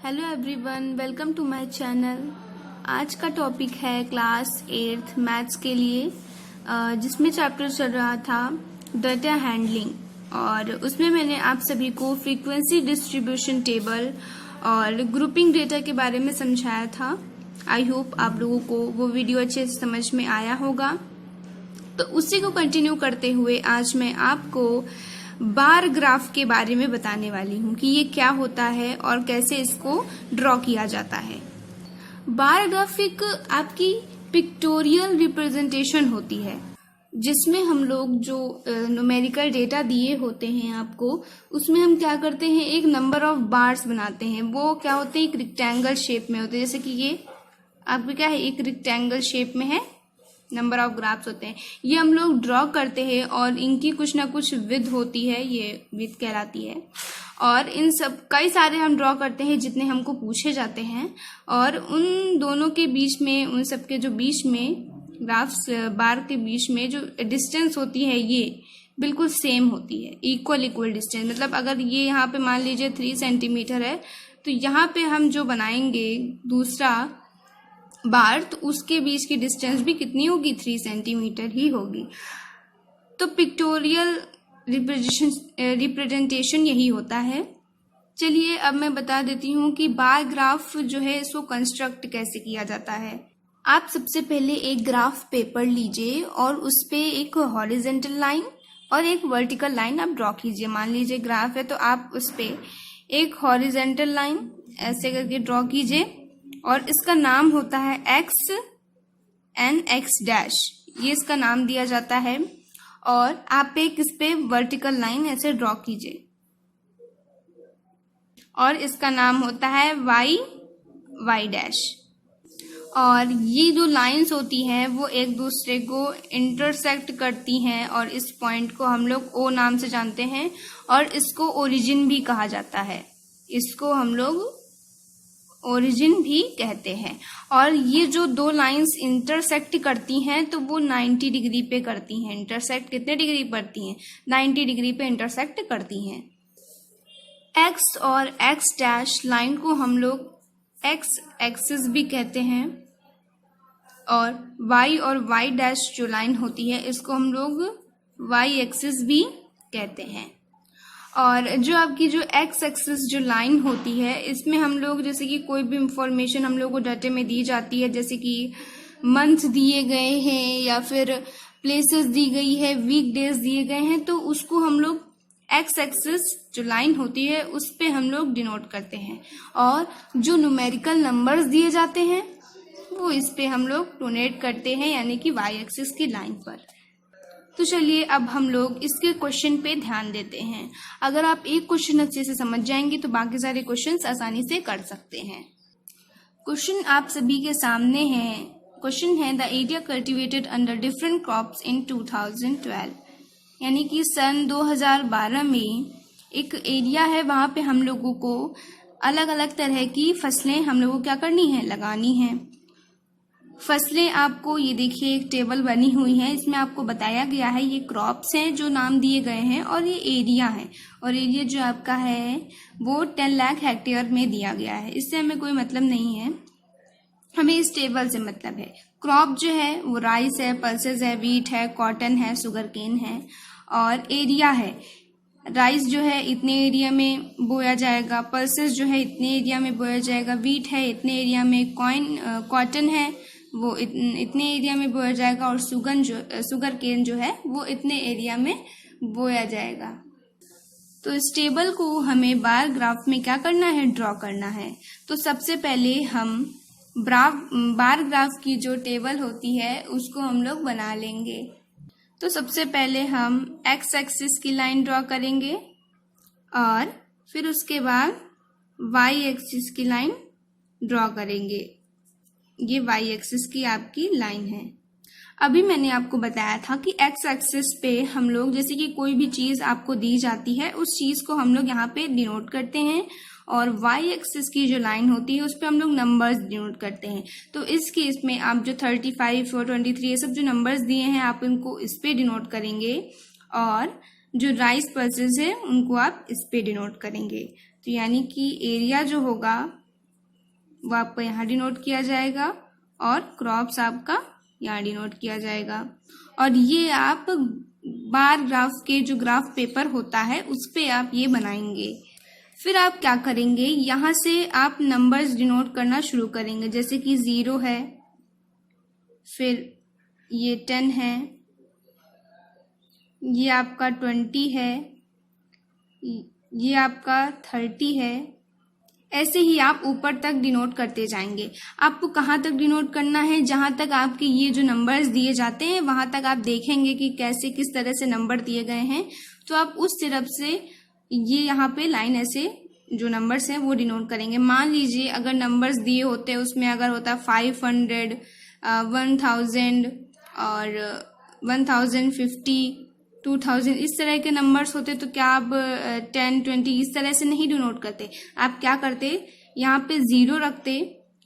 Hello everyone, welcome to my channel. आज का topic है क्लास 8th मैथ्स के लिए, जिसमें चैप्टर चल रहा था डाटा हैंडलिंग, और उसमें मैंने आप सभी को फ्रीक्वेंसी डिस्ट्रीब्यूशन टेबल और ग्रुपिंग डेटा के बारे में समझाया था। आई होप आप लोगों को वो वीडियो अच्छे से समझ में आया होगा। तो उसी को कंटिन्यू करते हुए आज मैं आपको बार ग्राफ के बारे में बताने वाली हूँ कि ये क्या होता है और कैसे इसको ड्रॉ किया जाता है। बार ग्राफ एक आपकी पिक्टोरियल रिप्रेजेंटेशन होती है, जिसमें हम लोग जो न्यूमेरिकल डेटा दिए होते हैं आपको, उसमें हम क्या करते हैं, एक नंबर ऑफ बार्स बनाते हैं। वो क्या होते हैं, एक रेक्टेंगल शेप में होते हैं। जैसे कि ये आपको क्या है, एक रेक्टेंगल शेप में है, नंबर ऑफ ग्राफ्स होते हैं। ये हम लोग ड्रॉ करते हैं और इनकी कुछ ना कुछ विड्थ होती है, ये विड्थ कहलाती है। और इन सब कई सारे हम ड्रॉ करते हैं जितने हमको पूछे जाते हैं, और उन दोनों के बीच में, उन सब के जो बीच में ग्राफ्स बार के बीच में जो डिस्टेंस होती है ये बिल्कुल सेम होती है, इक्वल डिस्टेंस। मतलब अगर ये यहाँ पे मान लीजिए 3 सेंटीमीटर है, तो यहाँ पे हम जो बनाएंगे दूसरा बार, तो उसके बीच की डिस्टेंस भी कितनी होगी, 3 सेंटीमीटर ही होगी। तो पिक्टोरियल रिप्रेजेंटेशन यही होता है। चलिए अब मैं बता देती हूँ कि बार ग्राफ जो है इसको कंस्ट्रक्ट कैसे किया जाता है। आप सबसे पहले एक ग्राफ पेपर लीजिए और उस पे एक हॉरिजेंटल लाइन और एक वर्टिकल लाइन आप ड्रॉ कीजिए। मान लीजिए ग्राफ है तो आप उस पे एक हॉरिजेंटल लाइन ऐसे करके ड्रॉ कीजिए, और इसका नाम होता है एक्स एन एक्स डैश, ये इसका नाम दिया जाता है। और आप एक इस पे वर्टिकल लाइन ऐसे ड्रॉ कीजिए और इसका नाम होता है वाई वाई डैश। और ये जो लाइंस होती हैं वो एक दूसरे को इंटरसेक्ट करती हैं, और इस पॉइंट को हम लोग ओ नाम से जानते हैं, और इसको ओरिजिन भी कहा जाता है। इसको हम लोग ओरिजिन भी कहते हैं। और ये जो दो लाइंस इंटरसेक्ट करती हैं तो वो 90 डिग्री पे करती हैं। इंटरसेक्ट कितने डिग्री करती हैं, 90 डिग्री पे इंटरसेक्ट करती हैं। एक्स और एक्स डैश लाइन को हम लोग एक्स एक्सिस भी कहते हैं, और वाई और वाई डैश जो लाइन होती है इसको हम लोग वाई एक्सिस भी कहते हैं। और जो आपकी जो एक्स एक्सिस जो लाइन होती है, इसमें हम लोग जैसे कि कोई भी इंफॉर्मेशन हम लोग को डाटे में दी जाती है, जैसे कि मंथ दिए गए हैं या फिर प्लेसेस दी गई है, वीक डेज दिए गए हैं, तो उसको हम लोग एक्स एक्सिस जो लाइन होती है उस पे हम लोग डिनोट करते हैं। और जो न्यूमेरिकल नंबर्स दिए जाते हैं वो इस पे हम लोग डोनेट करते हैं, यानी कि वाई एक्सिस की लाइन पर। तो चलिए अब हम लोग इसके क्वेश्चन पे ध्यान देते हैं। अगर आप एक क्वेश्चन अच्छे से समझ जाएंगे तो बाकी सारे क्वेश्चंस आसानी से कर सकते हैं। क्वेश्चन आप सभी के सामने है। क्वेश्चन है the area cultivated under different crops इन 2012, यानी कि सन 2012 में एक एरिया है, वहां पे हम लोगों को अलग अलग तरह की फसलें हम लोगों को क्या करनी है, लगानी है। फसलें आपको ये देखिए एक टेबल बनी हुई है, इसमें आपको बताया गया है ये क्रॉप्स हैं जो नाम दिए गए हैं, और ये एरिया है, और एरिया जो आपका है वो 10 लाख हेक्टेयर में दिया गया है। इससे हमें कोई मतलब नहीं है, हमें इस टेबल से मतलब है। क्रॉप जो है वो राइस है, पल्सेस है, वीट है, कॉटन है, शुगर केन है। और एरिया है, राइस जो है इतने एरिया में बोया जाएगा, पल्सेस जो है इतने एरिया में बोया जाएगा, वीट है इतने एरिया में, कॉटन है वो इतने एरिया में बोया जाएगा, और शुगर केन जो है वो इतने एरिया में बोया जाएगा। तो इस टेबल को हमें बार ग्राफ में क्या करना है, ड्रॉ करना है। तो सबसे पहले हम बार ग्राफ की जो टेबल होती है उसको हम लोग बना लेंगे। तो सबसे पहले हम एक्स एक्सिस की लाइन ड्रॉ करेंगे, और फिर उसके बाद वाई एक्सिस की लाइन ड्रॉ करेंगे। ये वाई एक्सिस की आपकी लाइन है। अभी मैंने आपको बताया था कि एक्स एक्सिस पे हम लोग जैसे कि कोई भी चीज आपको दी जाती है उस चीज को हम लोग यहाँ पे डिनोट करते हैं, और वाई एक्सिस की जो लाइन होती है उस पे हम लोग नंबर्स डिनोट करते हैं। तो इस केस में आप जो 35 और 23 ये सब जो नंबर्स दिए हैं आप इनको इस पे डिनोट करेंगे, और जो राइस पल्सेस है उनको आप इस पे डिनोट करेंगे। तो यानी कि एरिया जो होगा वो आपका यहाँ डिनोट किया जाएगा और क्रॉप्स आपका यहाँ डिनोट किया जाएगा। और ये आप बार ग्राफ के जो ग्राफ पेपर होता है उस पे आप ये बनाएंगे। फिर आप क्या करेंगे, यहाँ से आप नंबर्स डिनोट करना शुरू करेंगे, जैसे कि 0 है, फिर ये 10 है, ये आपका 20 है, ये आपका 30 है। ऐसे ही आप ऊपर तक डिनोट करते जाएंगे। आपको कहाँ तक डिनोट करना है, जहाँ तक आपके ये जो नंबर्स दिए जाते हैं वहाँ तक आप देखेंगे कि कैसे किस तरह से नंबर दिए गए हैं, तो आप उस तरफ से ये यहाँ पे लाइन ऐसे जो नंबर्स हैं वो डिनोट करेंगे। मान लीजिए अगर नंबर्स दिए होते हैं उसमें अगर होता 500, 1000 और 1050, 2000 इस तरह के नंबर्स होते तो क्या आप 10, 20 इस तरह से नहीं डिनोट करते। आप क्या करते, यहाँ पे 0 रखते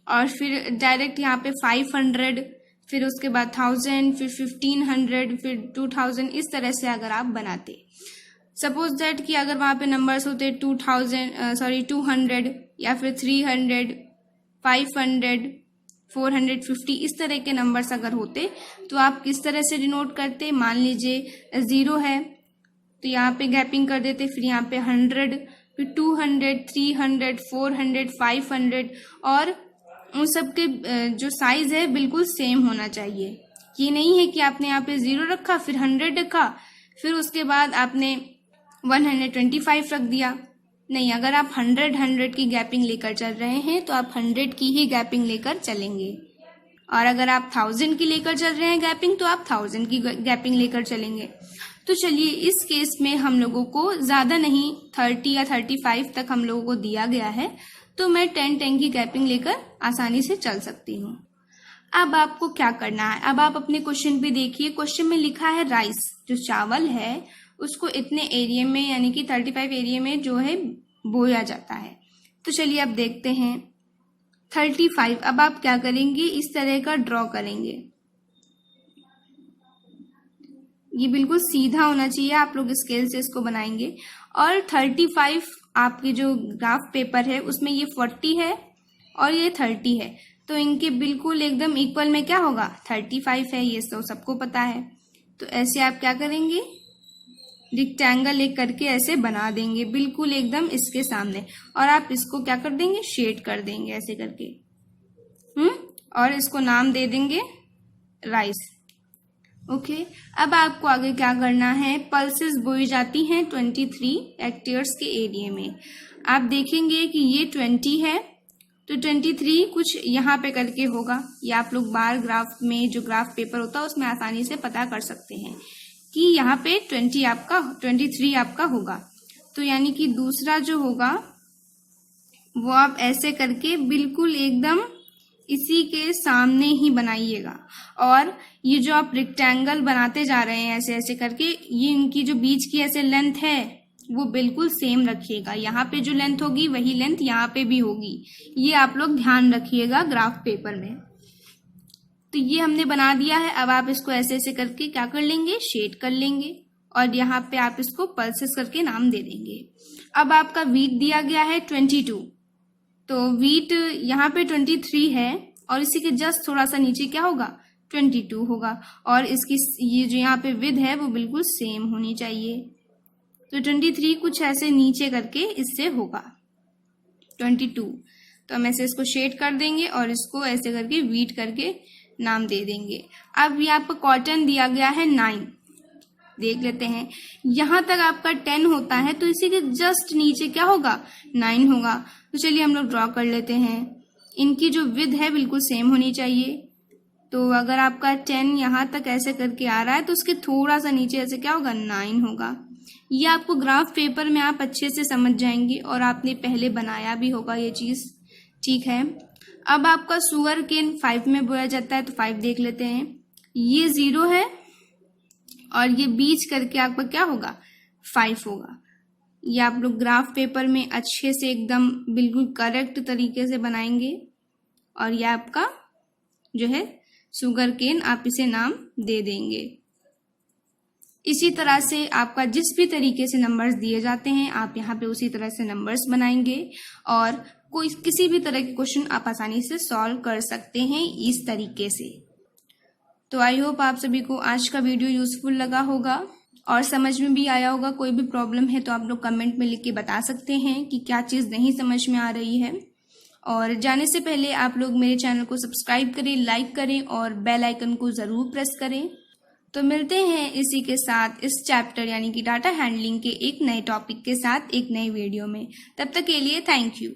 और फिर डायरेक्ट यहाँ पे 500, फिर उसके बाद 1000, फिर 1500, फिर 2000 इस तरह से अगर आप बनाते। सपोज दैट कि अगर वहाँ पे नंबर्स होते 200 या फिर 300, 500, 450 इस तरह के नंबर्स अगर होते तो आप किस तरह से डिनोट करते। मान लीजिए 0 है तो यहाँ पे गैपिंग कर देते, फिर यहाँ पे 100, फिर 200, 300, 400, 500 और उन सब के जो साइज है बिल्कुल सेम होना चाहिए। ये नहीं है कि आपने यहाँ पे 0 रखा, फिर 100 रखा, फिर उसके बाद आपने 125 रख दिया। नहीं, अगर आप 100 की गैपिंग लेकर चल रहे हैं तो आप 100 की ही गैपिंग लेकर चलेंगे, और अगर आप 1000 की लेकर चल रहे हैं गैपिंग तो आप 1000 की गैपिंग लेकर चलेंगे। तो चलिए इस केस में हम लोगों को ज़्यादा नहीं 30 या 35 तक हम लोगों को दिया गया है, तो मैं 10 की गैपिंग लेकर आसानी से चल सकती हूँ। अब आपको क्या करना है, अब आप अपने क्वेश्चन पे देखिए। क्वेश्चन में लिखा है राइस, जो चावल है उसको इतने एरिया में यानी कि 35 एरिया में जो है बोया जाता है। तो चलिए अब देखते हैं 35। अब आप क्या करेंगे, इस तरह का ड्रॉ करेंगे। ये बिल्कुल सीधा होना चाहिए, आप लोग स्केल से इसको बनाएंगे। और 35 आपके जो ग्राफ पेपर है उसमें ये 40 है और ये 30 है, तो इनके बिल्कुल एकदम इक्वल में क्या होगा 35 है, ये तो सबको पता है। तो ऐसे आप क्या करेंगे, रेक्टेंगल एक करके ऐसे बना देंगे बिल्कुल एकदम इसके सामने, और आप इसको क्या कर देंगे, शेड कर देंगे ऐसे करके। और इसको नाम दे देंगे राइस। ओके, अब आपको आगे क्या करना है, पल्सेस बोई जाती हैं 23 हेक्टेयर्स के एरिया में। आप देखेंगे कि ये 20 है तो 23 कुछ यहाँ पे करके होगा। ये आप लोग बार ग्राफ में जो ग्राफ पेपर होता है उसमें आसानी से पता कर सकते हैं कि यहाँ पे 23 आपका होगा। तो यानी कि दूसरा जो होगा वो आप ऐसे करके बिल्कुल एकदम इसी के सामने ही बनाइएगा। और ये जो आप रेक्टेंगल बनाते जा रहे हैं ऐसे ऐसे करके, ये इनकी जो बीच की ऐसे लेंथ है वो बिल्कुल सेम रखिएगा। यहाँ पे जो लेंथ होगी वही लेंथ यहाँ पे भी होगी, ये आप लोग ध्यान रखिएगा ग्राफ पेपर में। तो ये हमने बना दिया है। अब आप इसको ऐसे ऐसे करके क्या कर लेंगे, शेड कर लेंगे, और यहाँ पे आप इसको पल्सेस करके नाम दे देंगे। अब आपका वीट दिया गया है 22, तो वीट यहाँ पे 23 है और इसी के जस्ट थोड़ा सा नीचे क्या होगा 22 होगा, और इसकी ये जो यहाँ पे विड्थ है वो बिल्कुल सेम होनी चाहिए। तो 23 कुछ ऐसे नीचे करके इससे होगा 22। तो हम ऐसे इसको शेड कर देंगे और इसको ऐसे करके वीट करके नाम दे देंगे। अब ये आपका कॉटन दिया गया है 9, देख लेते हैं। यहाँ तक आपका 10 होता है तो इसी के जस्ट नीचे क्या होगा 9 होगा। तो चलिए हम लोग ड्रॉ कर लेते हैं। इनकी जो विड्थ है बिल्कुल सेम होनी चाहिए। तो अगर आपका 10 यहाँ तक ऐसे करके आ रहा है तो उसके थोड़ा सा नीचे ऐसे क्या होगा 9 होगा। ये आपको ग्राफ पेपर में आप अच्छे से समझ जाएंगे और आपने पहले बनाया भी होगा ये चीज़, ठीक है। अब आपका शुगर केन 5 में बोया जाता है तो 5 देख लेते हैं। ये 0 है और ये बीच करके आपका क्या होगा 5 होगा। ये आप लोग ग्राफ पेपर में अच्छे से एकदम बिल्कुल करेक्ट तरीके से बनाएंगे और ये आपका जो है शुगर केन आप इसे नाम दे देंगे। इसी तरह से आपका जिस भी तरीके से नंबर्स दिए जाते हैं आप यहाँ पे उसी तरह से नंबर्स बनाएंगे और कोई किसी भी तरह के क्वेश्चन आप आसानी से सॉल्व कर सकते हैं इस तरीके से। तो आई होप आप सभी को आज का वीडियो यूजफुल लगा होगा और समझ में भी आया होगा। कोई भी प्रॉब्लम है तो आप लोग कमेंट में लिख के बता सकते हैं कि क्या चीज़ नहीं समझ में आ रही है। और जाने से पहले आप लोग मेरे चैनल को सब्सक्राइब करें, लाइक करें और बेल आइकन को ज़रूर प्रेस करें। तो मिलते हैं इसी के साथ इस चैप्टर यानी कि डाटा हैंडलिंग के एक नए टॉपिक के साथ एक नए वीडियो में। तब तक के लिए थैंक यू।